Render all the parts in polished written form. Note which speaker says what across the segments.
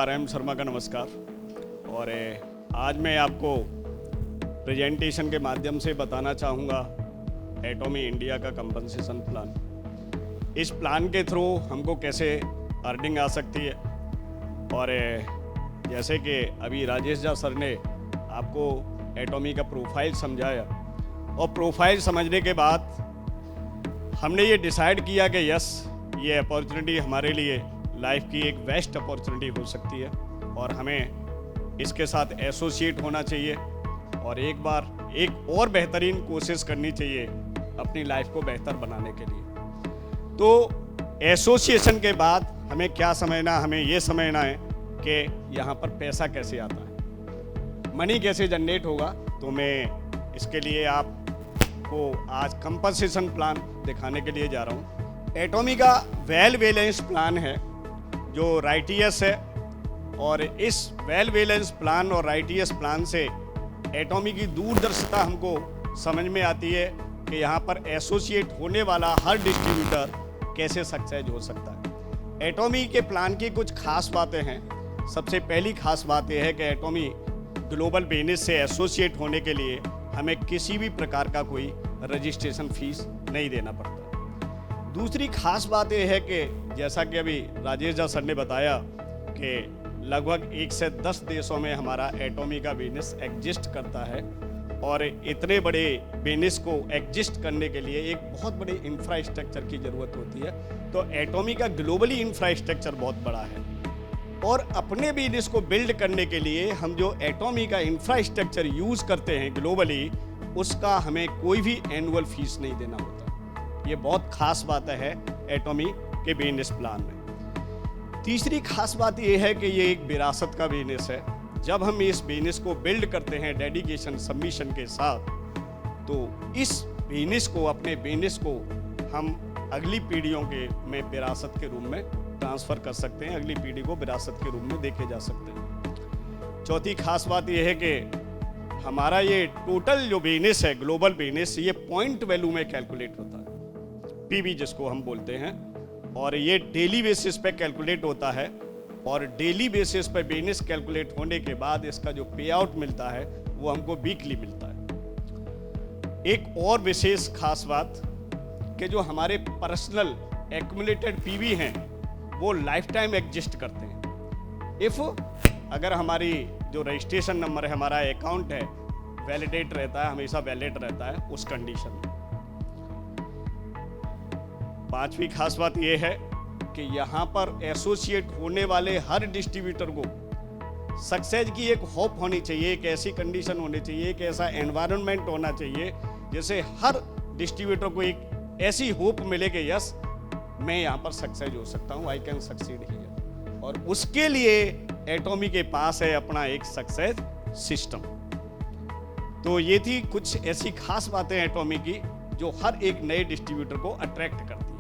Speaker 1: RM Sharma का नमस्कार। और आज मैं आपको प्रेजेंटेशन के माध्यम से बताना चाहूँगा एटॉमी इंडिया का कंपनसेशन प्लान। इस प्लान के थ्रू हमको कैसे अर्निंग आ सकती है। और जैसे कि अभी राजेश झा सर ने आपको एटॉमी का प्रोफाइल समझाया, और प्रोफाइल समझने के बाद हमने ये डिसाइड किया कि यस, ये अपॉर्चुनिटी हमारे लिए लाइफ की एक बेस्ट अपॉर्चुनिटी हो सकती है और हमें इसके साथ एसोसिएट होना चाहिए और एक बार एक और बेहतरीन कोशिश करनी चाहिए अपनी लाइफ को बेहतर बनाने के लिए। तो एसोसिएशन के बाद हमें क्या समझना, हमें ये समझना है कि यहाँ पर पैसा कैसे आता है, मनी कैसे जनरेट होगा। तो मैं इसके लिए आपको आज कंपनसेशन प्लान दिखाने के लिए जा रहा हूँ। एटॉमी का वेल बैलेंस प्लान है जो राइटियस है, और इस वेल बैलेंस प्लान और राइटियस प्लान से एटॉमी की दूरदर्शिता हमको समझ में आती है कि यहाँ पर एसोसिएट होने वाला हर डिस्ट्रीब्यूटर कैसे सक्सेस हो सकता है। एटॉमी के प्लान की कुछ खास बातें हैं। सबसे पहली खास बात यह है कि एटॉमी ग्लोबल बिजनेस से एसोसिएट होने के लिए हमें किसी भी प्रकार का कोई रजिस्ट्रेशन फीस नहीं देना पड़ता। दूसरी खास बात यह है कि जैसा कि अभी राजेश झा सर ने बताया कि लगभग 1 से 10 देशों में हमारा एटॉमी का बिजनेस एग्जिस्ट करता है, और इतने बड़े बिजनेस को एग्जिस्ट करने के लिए एक बहुत बड़े इंफ्रास्ट्रक्चर की ज़रूरत होती है। तो एटॉमी का ग्लोबली इंफ्रास्ट्रक्चर बहुत बड़ा है, और अपने बिजनेस को बिल्ड करने के लिए हम जो एटॉमी का इंफ्रास्ट्रक्चर यूज़ करते हैं ग्लोबली, उसका हमें कोई भी एनुअल फीस नहीं देना होता। ये बहुत खास बात है एटॉमी के बिजनेस प्लान में। तीसरी खास बात यह है कि ये एक विरासत का बिजनेस है। जब हम इस बिजनेस को बिल्ड करते हैं डेडिकेशन सबमिशन के साथ, तो इस बिजनेस को, अपने बिजनेस को हम अगली पीढ़ियों के में विरासत के रूप में ट्रांसफ़र कर सकते हैं, अगली पीढ़ी को विरासत के रूप में देखे जा सकते हैं। चौथी खास बात यह है कि हमारा ये टोटल जो बिजनेस है, ग्लोबल बिजनेस, ये पॉइंट वैल्यू में कैलकुलेट होता है, पीवी जिसको हम बोलते हैं, और ये डेली बेसिस पे कैलकुलेट होता है। और डेली बेसिस पे बिजनेस कैलकुलेट होने के बाद इसका जो पे आउट मिलता है वो हमको वीकली मिलता है। एक और विशेष खास बात कि जो हमारे पर्सनल एक्यूमुलेटेड पीवी हैं वो लाइफ टाइम एग्जिस्ट करते हैं। इफ़ अगर हमारी जो रजिस्ट्रेशन नंबर है, हमारा अकाउंट है, वैलिडेट रहता है, हमेशा वैलिड रहता है उस कंडीशन में। पांचवी खास बात यह है कि यहाँ पर एसोसिएट होने वाले हर डिस्ट्रीब्यूटर को सक्सेस की एक होप होनी चाहिए, एक ऐसी कंडीशन होनी चाहिए, एक ऐसा एनवायरनमेंट होना चाहिए जैसे हर डिस्ट्रीब्यूटर को एक ऐसी होप मिले कि यस, मैं यहाँ पर सक्सेस हो सकता हूँ, आई कैन सक्सीड हियर। और उसके लिए एटॉमी के पास है अपना एक सक्सेस सिस्टम। तो ये थी कुछ ऐसी खास बातें एटॉमी की जो हर एक नए डिस्ट्रीब्यूटर को अट्रैक्ट करती है।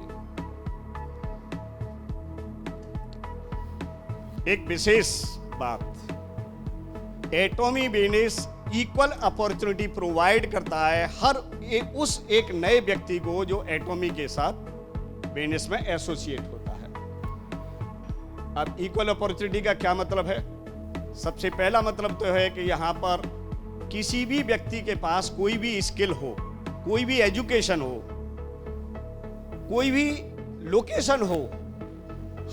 Speaker 1: एक विशेष बात, एटॉमी बिजनेस इक्वल अपॉर्चुनिटी प्रोवाइड करता है उस एक नए व्यक्ति को जो एटॉमी के साथ बिजनेस में एसोसिएट होता है। अब इक्वल अपॉर्चुनिटी का क्या मतलब है? सबसे पहला मतलब तो है कि यहाँ पर किसी भी व्यक्ति के पास कोई भी स्किल हो, कोई भी एजुकेशन हो, कोई भी लोकेशन हो,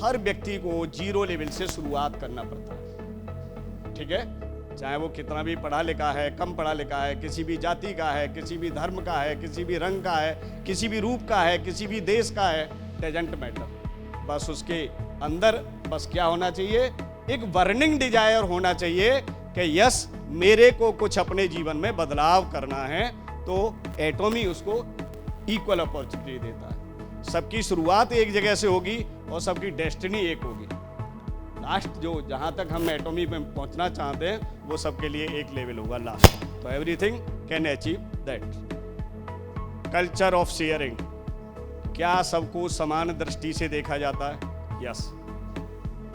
Speaker 1: हर व्यक्ति को जीरो लेवल से शुरुआत करना पड़ता है। ठीक है, चाहे वो कितना भी पढ़ा लिखा है, कम पढ़ा लिखा है, किसी भी जाति का है, किसी भी धर्म का है, किसी भी रंग का है, किसी भी रूप का है, किसी भी देश का है, डजंट मैटर। बस उसके अंदर बस क्या होना चाहिए, एक बर्निंग डिजायर होना चाहिए कि यस, मेरे को कुछ अपने जीवन में बदलाव करना है। तो एटॉमी उसको इक्वल अपॉर्चुनिटी देता है। सबकी शुरुआत एक जगह से होगी और सबकी डेस्टिनी एक होगी। लास्ट जो जहाँ तक हम एटॉमी में पहुँचना चाहते हैं वो सबके लिए एक लेवल होगा लास्ट। तो everything can achieve that. Culture of sharing, क्या सबको समान दृष्टि से देखा जाता है? यस।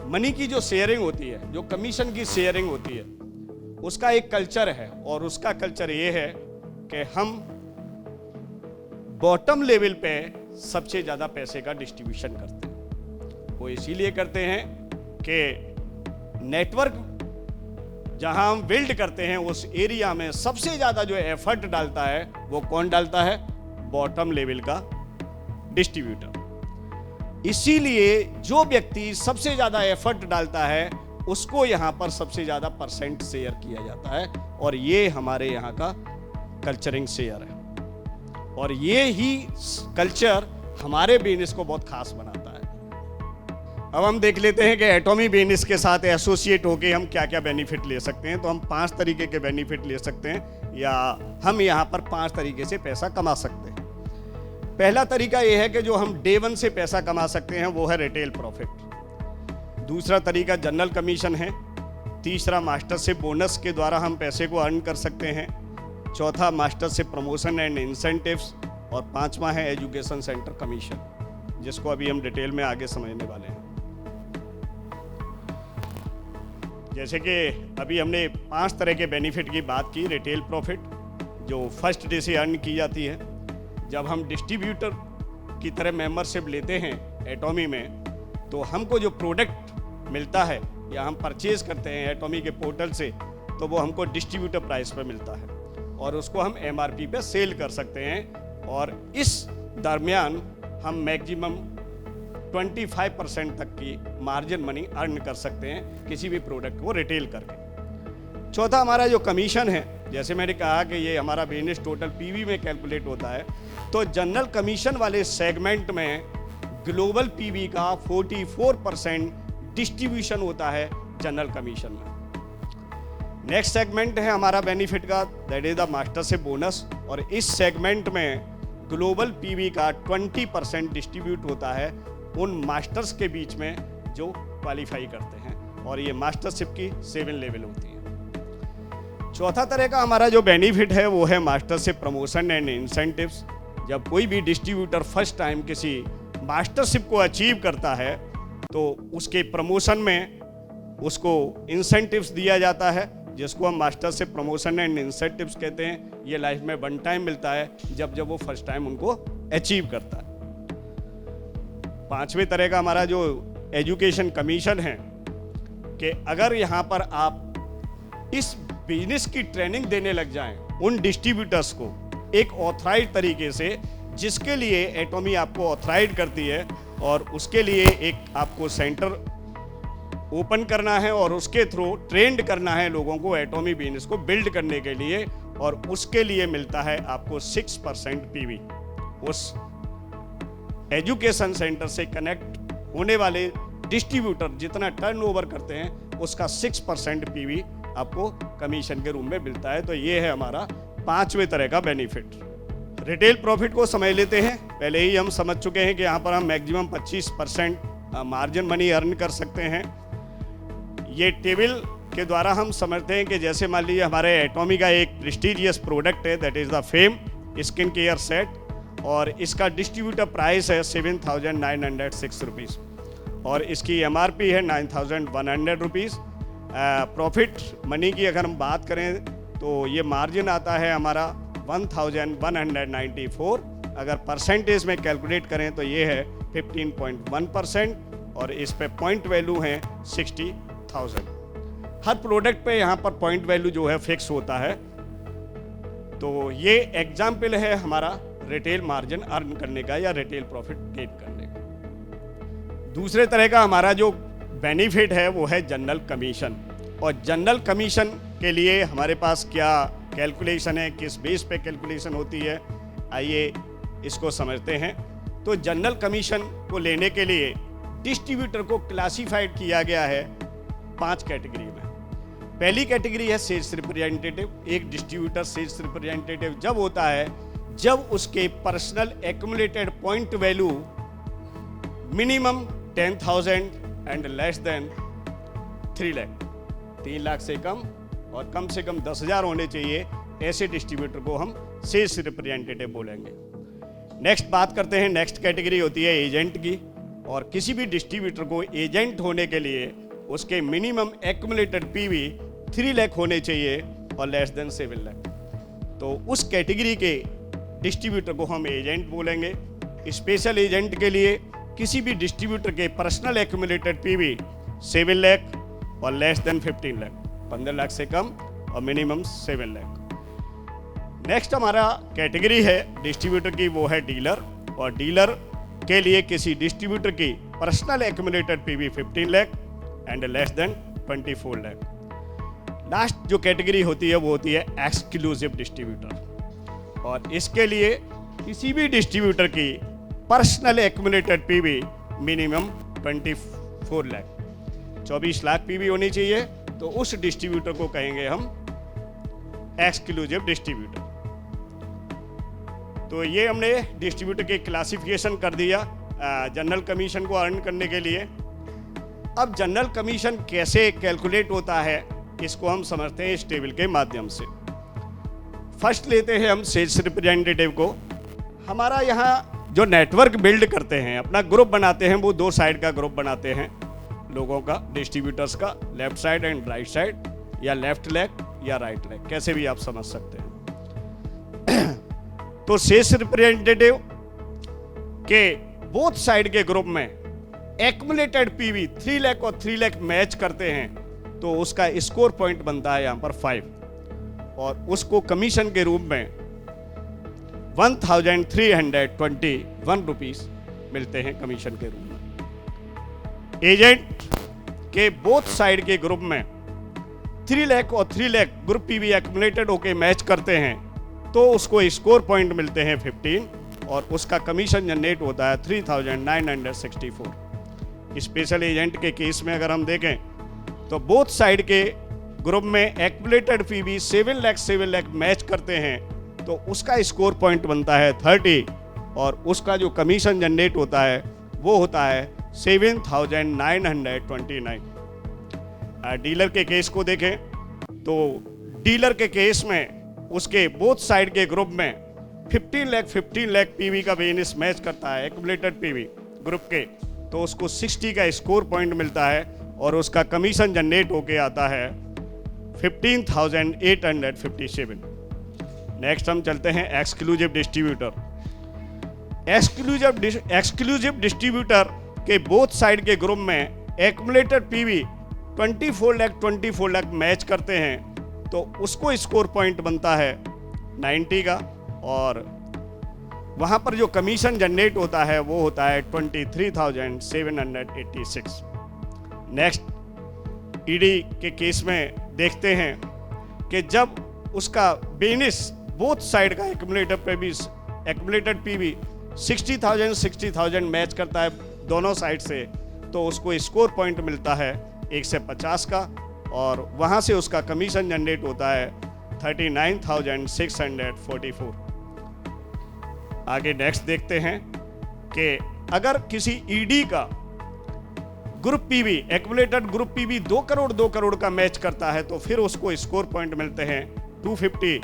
Speaker 1: मनी की जो शेयरिंग होती है, जो कमीशन की शेयरिंग होती है, उसका एक कल्चर है, और उसका कल्चर ये है कि हम बॉटम लेवल पे सबसे ज़्यादा पैसे का डिस्ट्रीब्यूशन करते हैं। वो इसीलिए करते हैं कि नेटवर्क जहां हम बिल्ड करते हैं उस एरिया में सबसे ज़्यादा जो एफर्ट डालता है वो कौन डालता है? बॉटम लेवल का डिस्ट्रीब्यूटर। इसीलिए जो व्यक्ति सबसे ज़्यादा एफर्ट डालता है उसको यहाँ पर सबसे ज़्यादा परसेंट शेयर किया जाता है, और ये हमारे यहाँ का कल्चरिंग शेयर है। और ये ही कल्चर हमारे बिजनेस को बहुत खास बनाता है। अब हम देख लेते हैं कि एटॉमी बिजनेस के साथ एसोसिएट होकर हम क्या क्या बेनिफिट ले सकते हैं। तो हम 5 तरीके के बेनिफिट ले सकते हैं, या हम यहाँ पर 5 तरीके से पैसा कमा सकते हैं। पहला तरीका ये है कि जो हम डे 1 से पैसा कमा सकते हैं वो है रिटेल प्रॉफिट। दूसरा तरीका जनरल कमीशन है। तीसरा मास्टरशिप बोनस के द्वारा हम पैसे को अर्न कर सकते हैं। चौथा मास्टरशिप प्रमोशन एंड इंसेंटिव्स, और 5वां है एजुकेशन सेंटर कमीशन, जिसको अभी हम डिटेल में आगे समझने वाले हैं। जैसे कि अभी हमने 5 तरह के बेनिफिट की बात की। रिटेल प्रॉफिट जो फर्स्ट डे से अर्न की जाती है। जब हम डिस्ट्रीब्यूटर की तरह मेंबरशिप लेते हैं एटॉमी में, तो हमको जो प्रोडक्ट मिलता है या हम परचेज करते हैं एटॉमी के पोर्टल से, तो वो हमको डिस्ट्रीब्यूटर प्राइस पर मिलता है और उसको हम MRP पे सेल कर सकते हैं। और इस दरमियान हम मैक्सिमम 25% तक की मार्जिन मनी अर्न कर सकते हैं किसी भी प्रोडक्ट को रिटेल करके। चौथा हमारा जो कमीशन है, जैसे मैंने कहा कि ये हमारा बिजनेस टोटल PV में कैलकुलेट होता है, तो जनरल कमीशन वाले सेगमेंट में ग्लोबल PV का 44% डिस्ट्रीब्यूशन होता है जनरल कमीशन में। नेक्स्ट सेगमेंट है हमारा बेनिफिट का, that is the mastership bonus, और इस सेगमेंट में ग्लोबल PV का 20% डिस्ट्रीब्यूट होता है उन मास्टर्स के बीच में जो क्वालिफाई करते हैं, और ये मास्टरशिप की 7 लेवल होती है। चौथा तरह का हमारा जो बेनिफिट है वो है मास्टरशिप प्रमोशन एंड इंसेंटिव्स। जब कोई भी डिस्ट्रीब्यूटर फर्स्ट टाइम किसी मास्टरशिप को अचीव करता है तो उसके प्रमोशन में उसको इंसेंटिव्स दिया जाता है, जिसको हम मास्टरशिप प्रमोशन एंड इंसेंटिव्स कहते हैं। ये लाइफ में 1 टाइम मिलता है जब वो फर्स्ट टाइम उनको अचीव करता है। 5वें तरह का हमारा जो एजुकेशन कमीशन है कि अगर यहाँ पर आप इस बिजनेस की ट्रेनिंग देने लग जाएं उन डिस्ट्रीब्यूटर्स को एक ऑथराइज्ड तरीके से, जिसके लिए एटॉमी आपको ऑथराइज्ड करती है, और उसके लिए एक आपको सेंटर ओपन करना है और उसके थ्रू ट्रेंड करना है लोगों को एटॉमी बिजनेस को बिल्ड करने के लिए, और उसके लिए मिलता है आपको 6% PV। उस एजुकेशन सेंटर से कनेक्ट होने वाले डिस्ट्रीब्यूटर जितना टर्नओवर करते हैं उसका 6% PV आपको कमीशन के रूप में मिलता है। तो ये है हमारा 5वें तरह का बेनिफिट। रिटेल प्रॉफिट को समझ लेते हैं। पहले ही हम समझ चुके हैं कि यहाँ पर हम मैक्सिमम 25% मार्जिन मनी अर्न कर सकते हैं। ये टेबल के द्वारा हम समझते हैं कि जैसे मान लीजिए हमारे एटॉमी का एक प्रेस्टीजियस प्रोडक्ट है, that is the fame skin care set, और इसका डिस्ट्रीब्यूटर प्राइस है 7,906 रुपीज़, और इसकी MRP है 9,100 रुपीज़। प्रॉफिट मनी की अगर हम बात करें तो ये मार्जिन आता है हमारा 1,194। अगर परसेंटेज में कैलकुलेट करें तो ये है 15.1%, और इस पे पॉइंट वैल्यू है 60,000। हर प्रोडक्ट पे यहाँ पर पॉइंट वैल्यू जो है फिक्स होता है। तो ये एग्जाम्पल है हमारा रिटेल मार्जिन अर्न करने का या रिटेल प्रॉफिट गेन करने का। दूसरे तरह का हमारा जो बेनिफिट है वो है जनरल कमीशन, और जनरल कमीशन के लिए हमारे पास क्या कैलकुलेशन है, किस बेस पे कैलकुलेशन होती है, आइए इसको समझते हैं। तो जनरल कमीशन को लेने के लिए डिस्ट्रीब्यूटर को क्लासिफाइड किया गया है 5 कैटेगरी में। पहली कैटेगरी है सेल्स रिप्रेजेंटेटिव। एक डिस्ट्रीब्यूटर सेल्स रिप्रेजेंटेटिव जब होता है जब उसके personal accumulated point value minimum 10,000 and less than 3 lakh, 3 lakh से कम और कम से कम 10,000 होने चाहिए, ऐसे डिस्ट्रीब्यूटर को हम सेल्स रिप्रेजेंटेटिव बोलेंगे। नेक्स्ट बात करते हैं, नेक्स्ट कैटेगरी होती है एजेंट की, और किसी भी डिस्ट्रीब्यूटर को एजेंट होने के लिए उसके मिनिमम एक्यूमुलेटेड PV 3 लाख होने चाहिए और लेस देन 7 लाख। तो उस कैटेगरी के डिस्ट्रीब्यूटर को हम एजेंट बोलेंगे। स्पेशल एजेंट के लिए किसी भी डिस्ट्रीब्यूटर के पर्सनल एक्यूमुलेटेड PV 7 लाख और लेस देन 15 लाख, 15 लाख से कम और मिनिमम 7 लाख। नेक्स्ट हमारा कैटेगरी है डिस्ट्रीब्यूटर की, वो है डीलर। और डीलर के लिए किसी डिस्ट्रीब्यूटर की personal accumulated PV 15 lakh and less than 24 lakh. Last जो कैटेगरी होती है वो होती है एक्सक्लूसिव डिस्ट्रीब्यूटर, और इसके लिए किसी भी डिस्ट्रीब्यूटर की personal accumulated PV minimum 24 lakh, 24 lakh PV होनी चाहिए, तो उस डिस्ट्रीब्यूटर को कहेंगे हम एक्सक्लूसिव डिस्ट्रीब्यूटर। तो ये हमने डिस्ट्रीब्यूटर की क्लासिफिकेशन कर दिया जनरल कमीशन को अर्न करने के लिए। अब जनरल कमीशन कैसे कैलकुलेट होता है इसको हम समझते हैं इस टेबल के माध्यम से। फर्स्ट लेते हैं हम सेल्स रिप्रेजेंटेटिव को। हमारा यहाँ जो नेटवर्क बिल्ड करते हैं, अपना ग्रुप बनाते हैं, वो 2 साइड का ग्रुप बनाते हैं लोगों का, डिस्ट्रीब्यूटर्स का, left side and right side, या लेफ्ट लेग या राइट लेग, कैसे भी आप समझ सकते हैं। तो सेल्स रिप्रेजेंटेटिव के बोथ साइड के ग्रुप में एक्युमुलेटेड पीवी 3 लाख और 3 लाख मैच करते हैं तो उसका स्कोर पॉइंट बनता है यहां पर 5, और उसको कमीशन के रूप में 1321 रुपीस मिलते हैं कमीशन के रूप में। एजेंट के बोथ साइड के ग्रुप में 3 लाख और 3 लाख ग्रुप पीवी एक्युमुलेटेड होके मैच करते हैं तो उसको स्कोर पॉइंट मिलते हैं 15, और उसका कमीशन जनरेट होता है 3964। स्पेशल एजेंट के केस में अगर हम देखें तो बोथ साइड के ग्रुप में एक्युमुलेटेड पीवी 7 लाख मैच करते हैं तो उसका स्कोर पॉइंट बनता है 30, और उसका जो कमीशन जनरेट होता है वो होता है 7929। डीलर के केस को देखें तो डीलर के केस में उसके बोथ साइड के ग्रुप में 15 लाख पीवी का बिजनेस मैच करता है एक्युमुलेटेड पीवी ग्रुप के, तो उसको 60 का स्कोर पॉइंट मिलता है और उसका कमीशन जनरेट होके आता है 15,857। नेक्स्ट हम चलते हैं एक्सक्लूसिव डिस्ट्रीब्यूटर। एक्सक्लूसिव डिस्ट्रीब्यूटर के बोथ साइड के ग्रुप में एक्युमुलेटेड पीवी 24 लाख मैच करते हैं तो उसको स्कोर पॉइंट बनता है 90 का, और वहाँ पर जो कमीशन जनरेट होता है वो होता है 23,786। नेक्स्ट ईडी के केस में देखते हैं कि जब उसका बिजनेस बोथ साइड का एक्युमुलेटेड पीवी 60,000 मैच करता है दोनों साइड से, तो उसको स्कोर पॉइंट मिलता है 1 से 50 का, और वहाँ से उसका कमीशन जनरेट होता है 39,644। आगे नेक्स्ट देखते हैं कि अगर किसी ईडी का group PV accumulated group PV 2 crore का मैच करता है तो फिर उसको स्कोर पॉइंट मिलते हैं 250,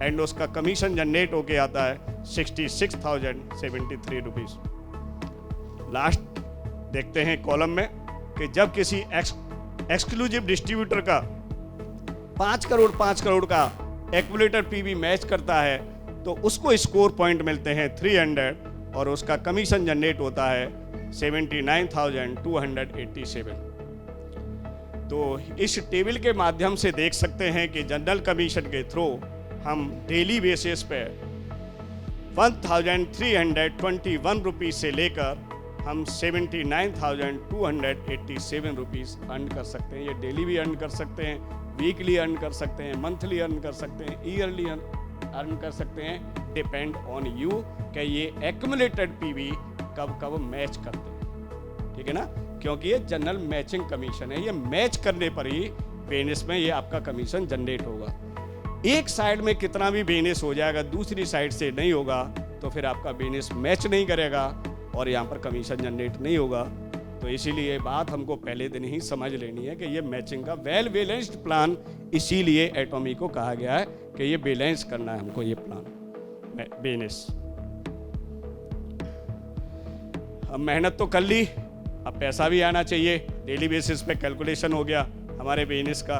Speaker 1: एंड उसका कमीशन जनरेट होके आता है 66,073 रुपीज। लास्ट देखते हैं कॉलम में कि जब किसी एक्सक्लूसिव डिस्ट्रीब्यूटर का 5 करोड़ का एक्युमुलेटेड पीवी मैच करता है तो उसको स्कोर पॉइंट मिलते हैं 300, और उसका कमीशन जनरेट होता है 79,287। तो इस टेबल के माध्यम से देख सकते हैं कि जनरल कमीशन के थ्रू हम डेली बेसिस पे 1321 रुपीज से लेकर हम 79,287 रुपीज़ अर्न कर सकते हैं। ये डेली भी अर्न कर सकते हैं, वीकली अर्न कर सकते हैं, मंथली अर्न कर सकते हैं, ईयरली अर्न कर सकते हैं, डिपेंड ऑन यू कि ये एक्युमुलेटेड पीवी कब मैच करते हैं, ठीक है ना, क्योंकि ये जनरल मैचिंग कमीशन है, ये मैच करने पर ही बिजनेस में ये आपका कमीशन जनरेट होगा। एक साइड में कितना भी बिजनेस हो जाएगा, दूसरी साइड से नहीं होगा तो फिर आपका बिजनेस मैच नहीं करेगा और यहाँ पर कमीशन जनरेट नहीं होगा। तो इसीलिए ये बात हमको पहले दिन ही समझ लेनी है कि ये मैचिंग का वेल बैलेंस्ड प्लान, इसीलिए एटॉमी को कहा गया है कि ये बैलेंस करना है हमको ये प्लान बिजनेस। अब मेहनत तो कर ली, अब पैसा भी आना चाहिए। डेली बेसिस पे कैलकुलेशन हो गया हमारे बिजनेस का,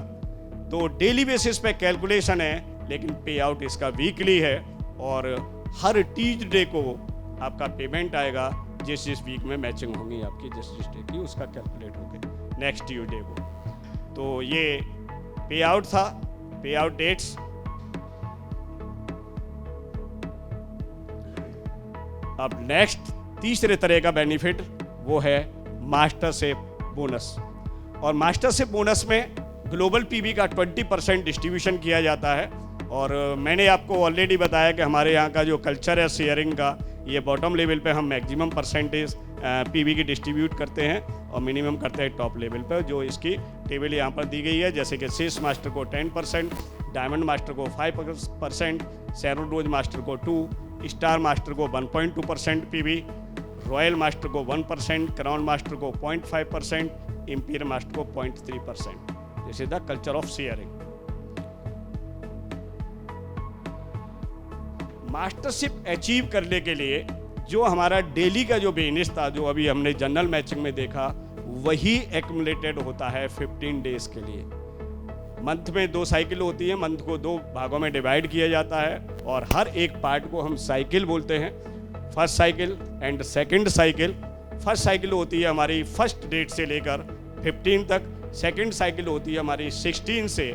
Speaker 1: तो डेली बेसिस पे कैलकुलेशन है, लेकिन पे आउट इसका वीकली है और हर ट्यूसडे को आपका पेमेंट आएगा। जिस वीक में मैचिंग होगी आपकी, जिस डे की उसका कैलकुलेट होगी नेक्स्ट ट्यूसडे को। तो ये पे आउट था, पे आउट डेट्स। अब नेक्स्ट तीसरे तरह का बेनिफिट वो है मास्टरशिप बोनस। और मास्टरशिप बोनस में ग्लोबल पीबी का 20% डिस्ट्रीब्यूशन किया जाता है। और मैंने आपको ऑलरेडी बताया कि हमारे यहाँ का जो कल्चर है शेयरिंग का, ये बॉटम लेवल पे हम मैक्सिमम परसेंटेज पीबी की डिस्ट्रीब्यूट करते हैं और मिनिमम करते हैं टॉप लेवल पर। जो इसकी टेबल यहाँ पर दी गई है, जैसे कि सेल्स मास्टर को 10%, डायमंड मास्टर को 5%, सैरो रोज मास्टर को 2%, स्टार मास्टर को 1.2% पीबी, रॉयल मास्टर को 1%, क्राउन मास्टर को 0.5%, इंपीरियल मास्टर को 0.3%। This is the culture of sharing. Mastership achieve करने के लिए जो हमारा डेली का जो बिजनेस था, जो अभी हमने जनरल मैचिंग में देखा, वही एक्यूमुलेटेड होता है 15 डेज के लिए। मंथ में 2 साइकिल होती है, मंथ को 2 भागों में डिवाइड किया जाता है और हर एक पार्ट को हम साइकिल बोलते हैं। First cycle and second cycle. First cycle होती है हमारी फर्स्ट डेट से लेकर 15 तक, सेकंड साइकिल होती है हमारी 16 से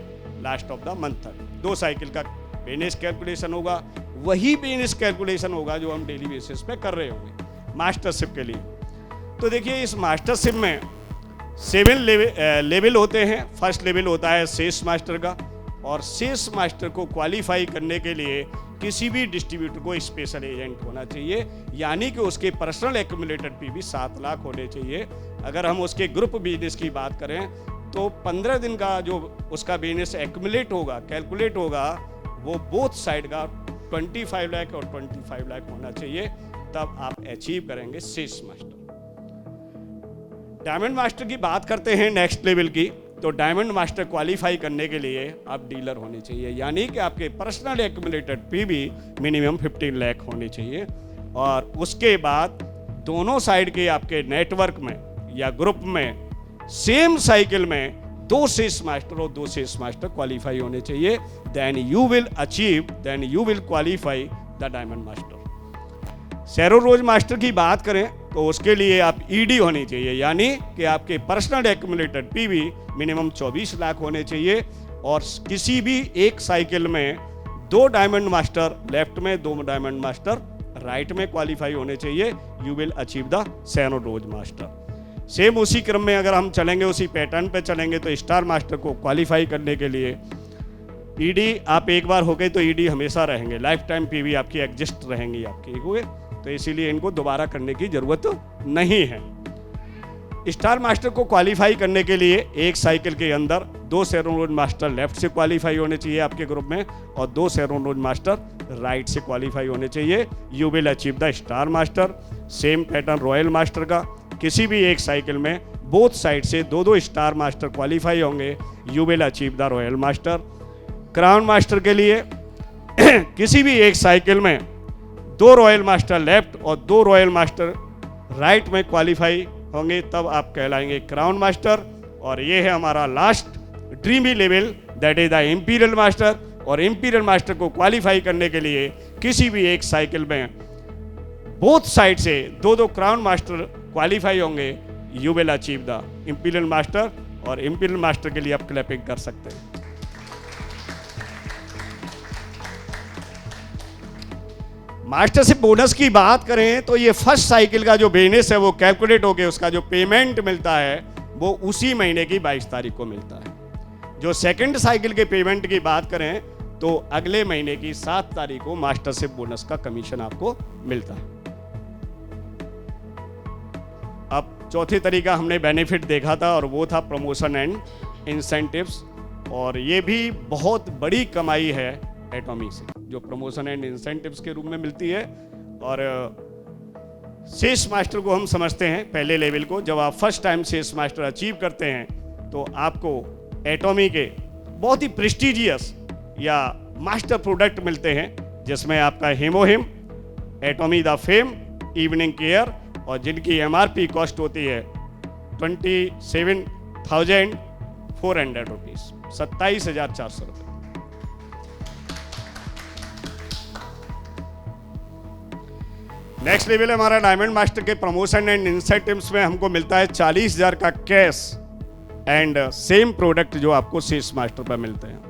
Speaker 1: लास्ट ऑफ द मंथ तक। 2 साइकिल का बिजनेस कैलकुलेशन होगा, वही बिजनेस कैलकुलेशन होगा जो हम डेली बेसिस पे कर रहे होंगे मास्टरशिप के लिए। तो देखिए इस मास्टरशिप में 7 लेवल होते हैं। फर्स्ट लेवल होता है सेल्स मास्टर का, और सेल्स मास्टर को क्वालिफाई करने के लिए किसी भी डिस्ट्रीब्यूटर को स्पेशल एजेंट होना चाहिए, यानी कि उसके पर्सनल एक्यूमुलेटेड पीबी 7 लाख होने चाहिए। अगर हम उसके ग्रुप बिजनेस की बात करें तो 15 दिन का जो उसका बिजनेस एक्यूमुलेट होगा, कैलकुलेट होगा, वो बोथ साइड का 25 लाख और 25 लाख होना चाहिए, तब आप अचीव करेंगे सेल्स मास्टर। डायमंड मास्टर की बात करते हैं नेक्स्ट लेवल की, तो डायमंड मास्टर क्वालिफाई करने के लिए आप डीलर होने चाहिए, यानी कि आपके personal accumulated PB minimum 15 lakh होनी चाहिए। और उसके बाद दोनों साइड के आपके नेटवर्क में या ग्रुप में सेम साइकिल में 2 सेल्स मास्टर और 2 सेल्स मास्टर क्वालिफाई होने चाहिए। Then you will qualify the diamond master. सैरो रोज मास्टर की बात करें तो उसके लिए आप ईडी होनी चाहिए, यानी कि आपके personal accumulated PV minimum 24 lakh होने चाहिए। और किसी भी एक साइकिल में 2 डायमंड मास्टर लेफ्ट में, 2 डायमंड मास्टर राइट में क्वालिफाई होने चाहिए। यू विल अचीव द सैरो रोज मास्टर। सेम उसी क्रम में अगर हम चलेंगे, उसी पैटर्न पे चलेंगे, तो स्टार मास्टर को क्वालिफाई करने के लिए ईडी आप एक बार हो गए तो ईडी हमेशा रहेंगे, लाइफ टाइम पीवी आपकी एग्जिस्ट रहेंगी आपकी, हुए तो इसीलिए इनको दोबारा करने की जरूरत नहीं है। स्टार मास्टर को क्वालिफाई करने के लिए एक साइकिल के अंदर 2 सैरो रोज मास्टर लेफ्ट से क्वालिफाई होने चाहिए आपके ग्रुप में, और 2 सैरो रोज मास्टर राइट से क्वालिफाई होने चाहिए। You will achieve the star master. Same pattern royal master का, किसी भी एक साइकिल में बोथ साइड से 2-2 स्टार मास्टर क्वालिफाई होंगे। You will achieve the royal master. Crown master के लिए किसी भी एक साइकिल में 2 रॉयल मास्टर लेफ्ट और 2 रॉयल मास्टर राइट में क्वालिफाई होंगे, तब आप कहलाएंगे क्राउन मास्टर। और ये है हमारा last dreamy level, that is the imperial master. और इंपीरियल मास्टर को क्वालिफाई करने के लिए किसी भी एक साइकिल में बोथ साइड से 2-2 क्राउन मास्टर क्वालिफाई होंगे। You will achieve the imperial master. और इंपीरियल मास्टर के लिए आप क्लैपिंग कर सकते हैं। मास्टरशिप बोनस की बात करें तो ये फर्स्ट साइकिल का जो बिजनेस है वो कैलकुलेट होकर उसका जो पेमेंट मिलता है वो उसी महीने की 22 तारीख को मिलता है। जो सेकंड साइकिल के पेमेंट की बात करें तो अगले महीने की 7 तारीख को मास्टरशिप बोनस का कमीशन आपको मिलता है। अब चौथी तरीका हमने बेनिफिट देखा था और वो था प्रमोशन एंड इंसेंटिव्स। और ये भी बहुत बड़ी कमाई है एटॉमी से, जो प्रमोशन एंड इंसेंटिव्स के रूप में मिलती है। और सेल्स मास्टर को हम समझते हैं पहले लेवल को, जब आप first time sales master achieve करते हैं तो आपको एटॉमी के बहुत ही प्रेस्टिजियस या मास्टर प्रोडक्ट मिलते हैं, जिसमें आपका HemoHIM, Atomy the fame, evening care, और जिनकी एमआरपी कॉस्ट होती है 27,400 रुपीज़, 27,400 रुपये। नेक्स्ट लेवल हमारा डायमंड मास्टर के प्रमोशन एंड इंसेंटिव्स में हमको मिलता है 40,000 का कैश एंड सेम प्रोडक्ट जो आपको सेल्स मास्टर पर मिलते हैं।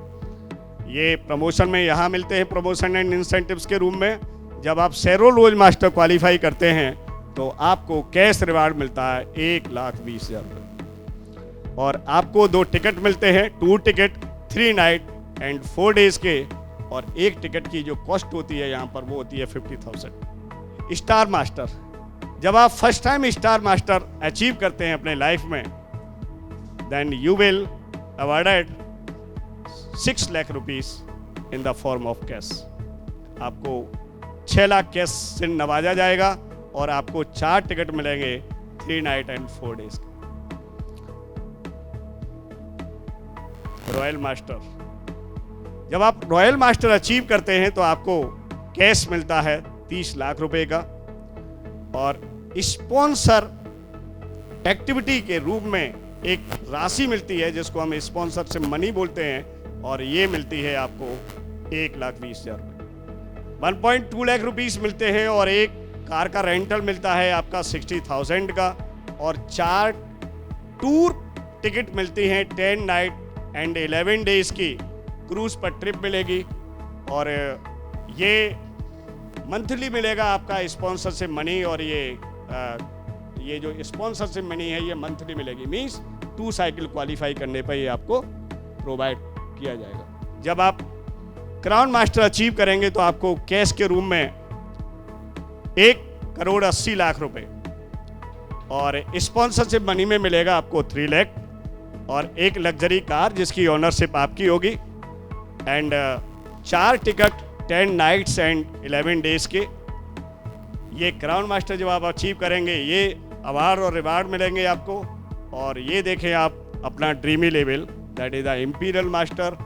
Speaker 1: ये प्रमोशन में यहाँ मिलते हैं, प्रमोशन एंड इंसेंटिव्स के रूम में। जब आप सेरो रोज मास्टर क्वालिफाई करते हैं तो आपको कैश रिवार्ड मिलता है 1,20,000 रुपये, और आपको 2 टिकट मिलते हैं, 2 टिकट 3 नाइट एंड 4 डेज के, और एक टिकट की जो कॉस्ट होती है यहाँ पर वो होती है 50,000। स्टार मास्टर, जब आप first time star master achieve करते हैं अपने लाइफ में, then you will awarded 6 lakh rupees in the form of cash. आपको 6 लाख कैश से नवाजा जाएगा और आपको 4 टिकट मिलेंगे 3 night and 4 days. Royal master, जब आप रॉयल मास्टर अचीव करते हैं तो आपको कैश मिलता है 30 लाख रुपए का, और स्पॉन्सर एक्टिविटी के रूप में एक राशि मिलती है जिसको हम स्पॉन्सर से मनी बोलते हैं, और ये मिलती है आपको 1,20,000 रुपये। 1.2 लाख रुपीस मिलते हैं, और एक कार का रेंटल मिलता है आपका 60,000 का, और 4 टूर टिकट मिलती हैं 10 नाइट एंड 11 डेज की क्रूज पर ट्रिप मिलेगी, और ये मंथली मिलेगा आपका स्पॉन्सर से मनी, और ये जो स्पॉन्सर से मनी है ये मंथली मिलेगी, मीन्स 2 साइकिल क्वालिफाई करने पर ये आपको प्रोवाइड किया जाएगा। जब आप क्राउन मास्टर अचीव करेंगे तो आपको कैश के रूम में 1,80,00,000 रुपए, और स्पॉन्सरशिप मनी में मिलेगा आपको 3 लाख, और एक लग्जरी कार जिसकी ओनरशिप आपकी होगी, and 4 ticket 10 nights and 11 days के। ये क्राउन मास्टर जब आप अचीव करेंगे ये अवार्ड और रिवार्ड मिलेंगे आपको, और ये देखें आप अपना dreamy level, that is the imperial master,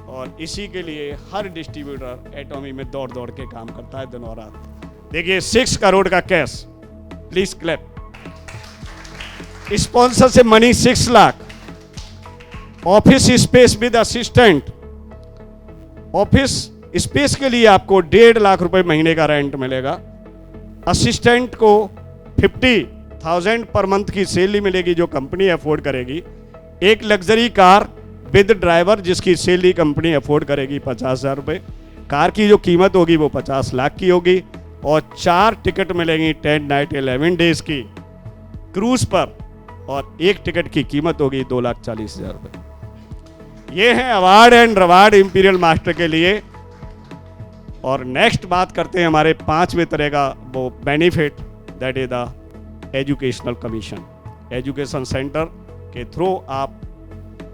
Speaker 1: और इसी के लिए हर डिस्ट्रीब्यूटर एटॉमी में दौड़ दौड़ के काम करता है दिन और रात। देखिए 6 करोड़ का कैश, प्लीज क्लैप। स्पॉन्सर से money 6 lakh, office space with assistant, office space के लिए आपको 1.5 लाख रुपए महीने का रेंट मिलेगा, असिस्टेंट को 50,000 पर मंथ की सैलरी मिलेगी जो कंपनी अफोर्ड करेगी, एक लग्जरी कार विद ड्राइवर जिसकी सैलरी कंपनी अफोर्ड करेगी 50,000 रुपये, कार की जो कीमत होगी वो 50 लाख की होगी, और 4 टिकट मिलेंगी 10 नाइट 11 डेज की क्रूज पर, और एक टिकट की कीमत होगी 2,40,000 रुपये। ये है award and reward imperial master के लिए। और नेक्स्ट बात करते हैं हमारे 5वें तरह का वो benefit, that is the educational commission. Education centre के थ्रू आप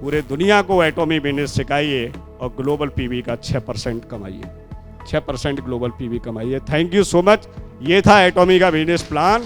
Speaker 1: पूरे दुनिया को एटॉमी बिजनेस सिखाइए और ग्लोबल पीवी का 6% कमाइए, 6% ग्लोबल पीवी कमाइए। Thank you so much. ये था एटॉमी का बिजनेस प्लान।